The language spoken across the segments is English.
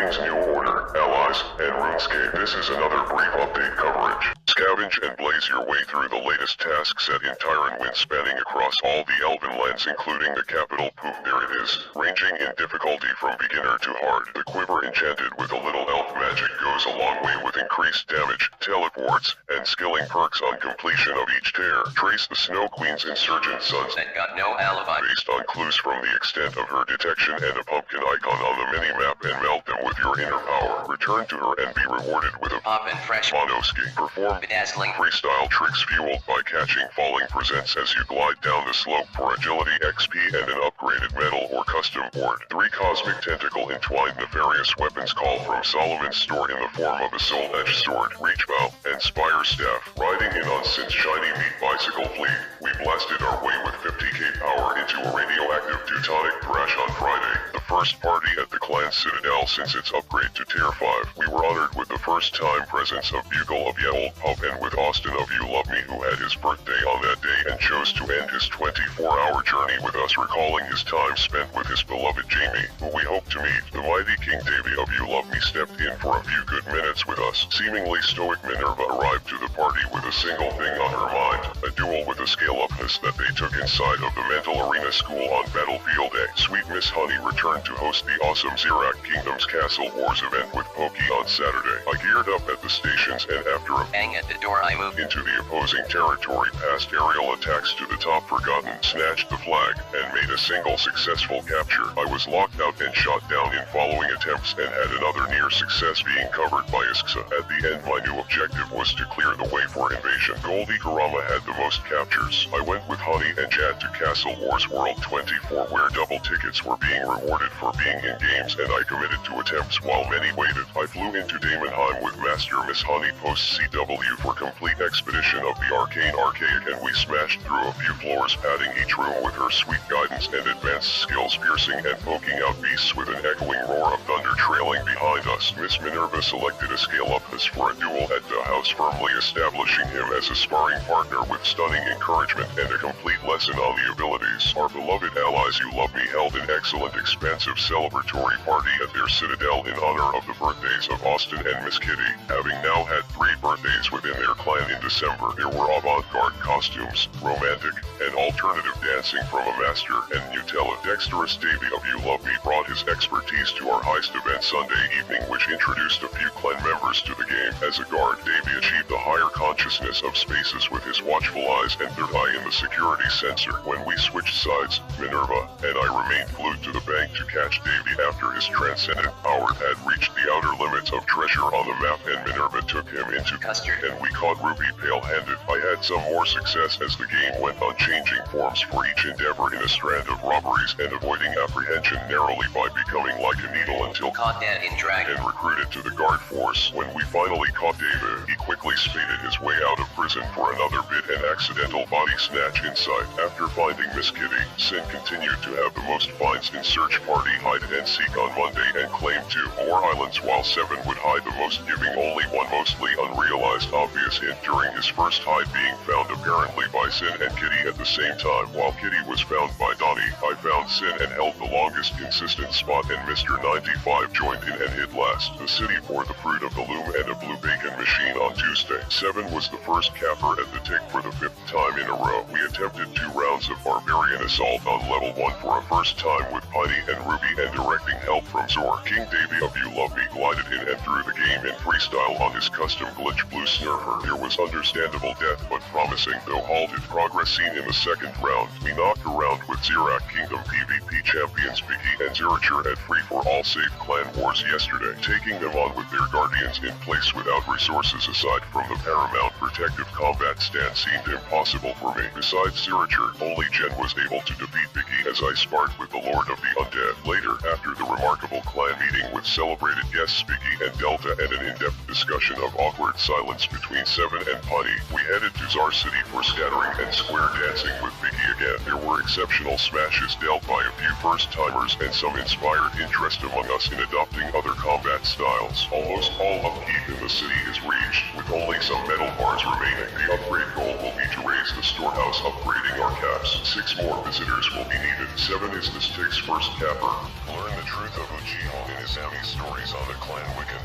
Greetings New Order, allies, and RuneScape. This is another brief update coverage. Scavenge and blaze your way through the latest task set in Tyrant Wind, spanning across all the Elven lands including the capital. Poof, there it is. Ranging in difficulty from beginner to hard. The quiver enchanted with a little elf magic goes a long way with increased damage, teleports, and skilling perks on completion of each tear. Trace the Snow Queen's insurgent sons that got no alibi based on clues from the extent of her detection and a pumpkin icon on the mini-map and melt them with your inner power. Return to her and be rewarded with a pop and fresh monoski. Perform bedazzling freestyle tricks fueled by catching falling presents as you glide down the slope for agility XP and an upgraded medal or custom board. 3 cosmic tentacle entwined nefarious weapons call from Solomon's store in the form of a soul-edged sword, reach bow, and spire staff. Riding in on Sin's shiny meat bicycle fleet, we blasted our way with 50k power into a radioactive Teutonic crash on Friday. The first party at the clan Citadel since its upgrade to Tier 5. We were honored with the first time presence of Bugle of Ye Old Pup and with Austin of You Love Me, who had his birthday on that day and chose to end his 24-hour journey with us, recalling his time spent with his beloved Jamie, who we hope to meet. The mighty King Davy of You Love Me stepped in for a few good minutes with us. Seemingly stoic Minerva arrived to the party with a single thing on her mind, a duel with a scale-upness that they took inside of the Mental Arena School on Battlefield Day. Sweet Miss Honey returned to host the awesome Xerac Kingdom's Castle Wars event with Pokey on Saturday. I geared up at the stations and after a bang at the door I moved into the opposing territory past aerial attacks to the top forgotten, snatched the flag, and made a single successful capture. I was locked out and shot down in following attempts and had another near success being covered by Isksa. At the end my new objective was to clear the way for invasion. Goldie Garama had the most captures. I went with Honey and Chad to Castle Wars World 24 where double tickets were being rewarded for being in games and I committed to attempts while many waited. I flew into Damonheim with Master Miss Honey post CW for complete expedition of the Arcane Archaic and we smashed through a few floors, padding each room with her sweet guidance and advanced skills, piercing and poking out beasts with an echoing roar of thunder trailing behind us. Miss Minerva selected a scale-up-ness for a duel at the house, firmly establishing him as a sparring partner with stunning encouragement and a complete lesson on the abilities. Our beloved allies You Love Me held an excellent expansive celebratory party at their citadel in honor of the birthdays of Austin and Miss Kitty. Having now had 3 birthdays within their clan in December, there were avant-garde costumes, romantic, and alternative dancing from a master and Nutella. Dexterous Davy of You Love Me brought his expertise to our heist event Sunday evening, which introduced a few clan members to the game. As a guard, Davy achieved a higher consciousness of spaces with his watchful eyes and third eye in the security sensor. When we switched sides, Minerva and I remained glued to the bank to catch Davy after his transcendent power had reached the outer limits of treasure on the map and Minerva took him into custard and we caught Ruby pale-handed. I had some more success as the game went on, changing forms for each endeavor in a strand of robberies and avoiding apprehension narrowly by becoming like a needle until caught dead in drag and recruited to the guard force. When we finally caught David, he quickly spaded his way out of prison for another bit and accidental body snatch inside. After finding Miss Kitty, Sin continued to have the most finds in search party hide and seek on Monday and claimed 2 more islands while 7 would hide the most, giving only one mostly unrealized obvious hint during his first hide being found apparently by Sin and Kitty at the same time. While Kitty was found by Donnie, I found Sin and held the longest consistent spot and Mr. 95 joined in and hid last. The city bore the fruit of the loom and a blue bacon machine on Tuesday. 7 was the first capper at the tick for the 5th time in a row. We attempted 2 rounds of barbarian assault on level 1 for a first time with Piney and Ruby and directing help from Zor. King Davy of You Love Me glided in and through the game in freestyle on his custom glitch blue snurfer. There was understandable death but promising, though halted progress seen in the 2nd round. We knocked around with Xerac Kingdom PvP champions Vicky and Zeracher at free-for-all safe clan wars yesterday, taking them on with their guardians in place without resources aside from the paramount protective combat stand seemed impossible for me. Besides Zeracher, only Jen was able to defeat Vicky as I sparred with the Lord of the Undead. Later, after the remarkable clan meeting with celebrated guests Vicky and Delta and an in-depth discussion of awkward silence between 7 and Putty, we headed to Czar City for scattering and square dancing with Vicky again. There were exceptional smashes dealt by a few first-timers and some inspired interest among us in adopting other combat styles. Almost all upkeep in the city is reached, with only some metal bars remaining. The upgrade goal will be to raise the storehouse, upgrading our caps. 6 more visitors will be needed. 7 is the Styx first capper. Learn the truth of Uchiha in his Sammy stories on the Clan Wiccan.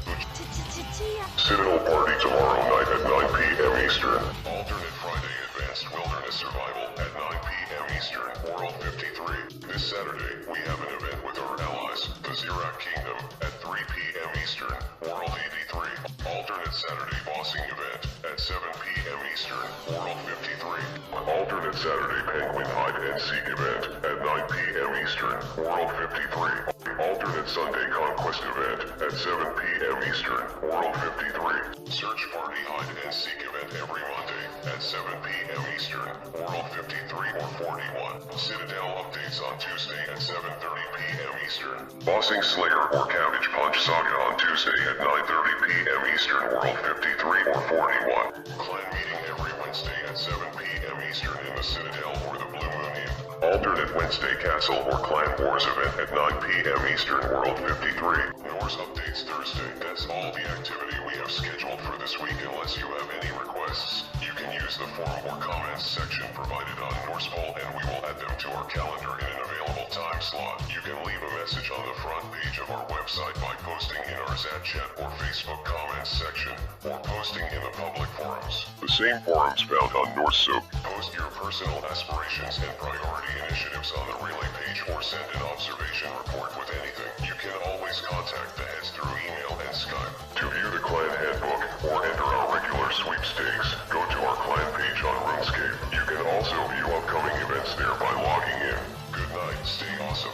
Citadel party tomorrow night at 9 p.m. Eastern. Alternate Friday Advanced Wilderness Survival at 9 p.m. Eastern, World 53. This Saturday, we have an event with our allies, the Xerac Kingdom, at 3 p.m. Eastern, World 83. Alternate Saturday Bossing Event at 7 p.m. Eastern, World 53. Alternate Saturday Penguin Hide and Seek Event at 9 p.m. Eastern, World 53. Alternate Sunday Conquest Event at 7 p.m. Eastern, World 53. Search Party Hide and Seek Event every Monday at 7 p.m. Eastern, World 53 or 41. Citadel updates on Tuesday at 7:30 p.m. Eastern. Bossing Slayer or Cabbage Punch Saga on Tuesday at 9:30 p.m. Eastern, World 53 or 41. Clan meeting every Wednesday at 7 p.m. Eastern in the Citadel or the Blue Moon Inn. Alternate Wednesday Castle or Clan Wars event at 9 p.m. Eastern, World 53. Nors updates Thursday. That's all the activity we have scheduled for this week unless you have any requests. You can use the forum or comments section provided on Norsepol and we will add them to our calendar in an available time slot. You can leave a message on the front page of our website by posting in our Zat chat or Facebook comments section, or posting in the public forums. The same forums found on NorseSoap. Post your personal aspirations and priority initiatives on the relay page or send an observation report with anything. You can always contact the heads through email and Skype. To view the clan handbook or enter our regular sweepstakes, go to our clan page on RuneScape. You can also view upcoming events there by logging in. Good night, stay awesome.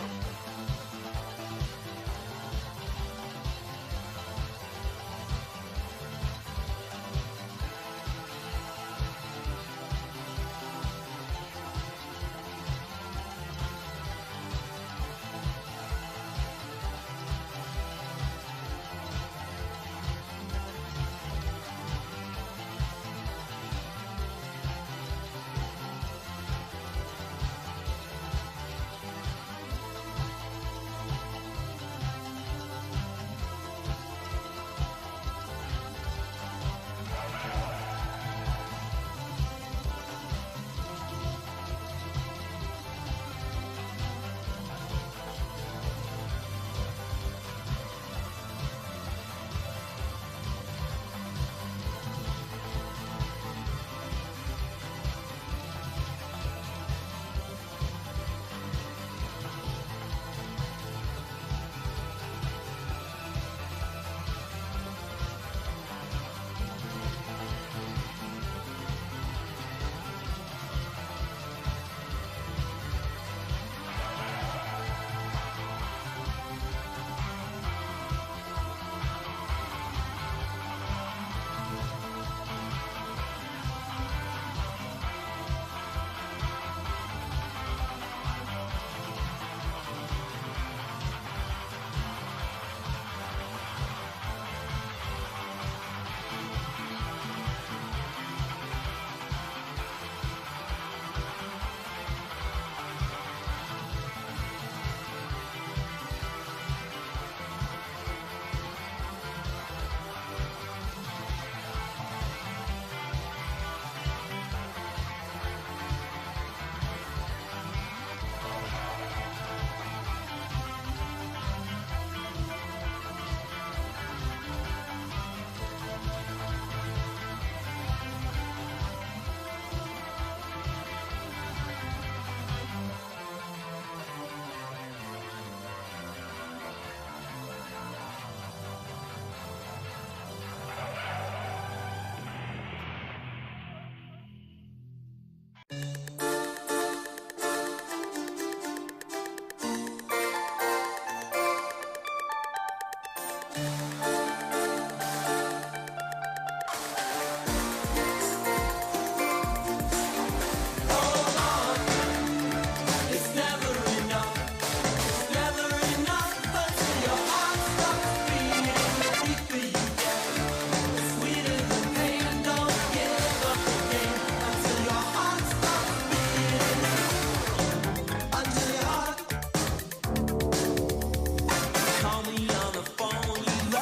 Call me on the phone, you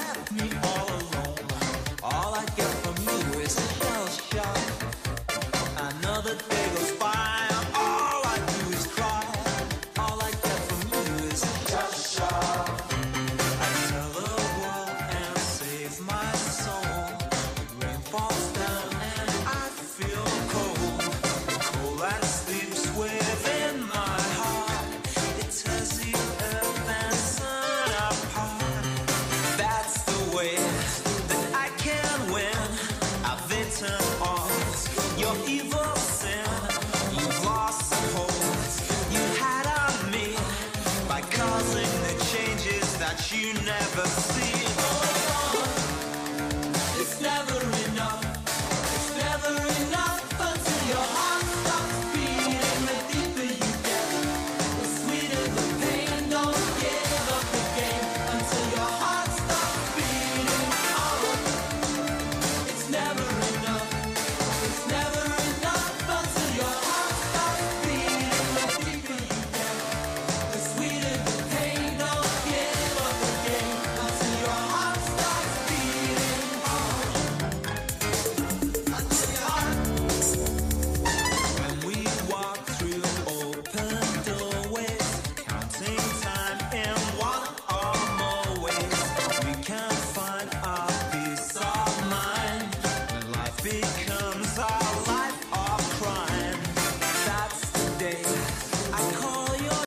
because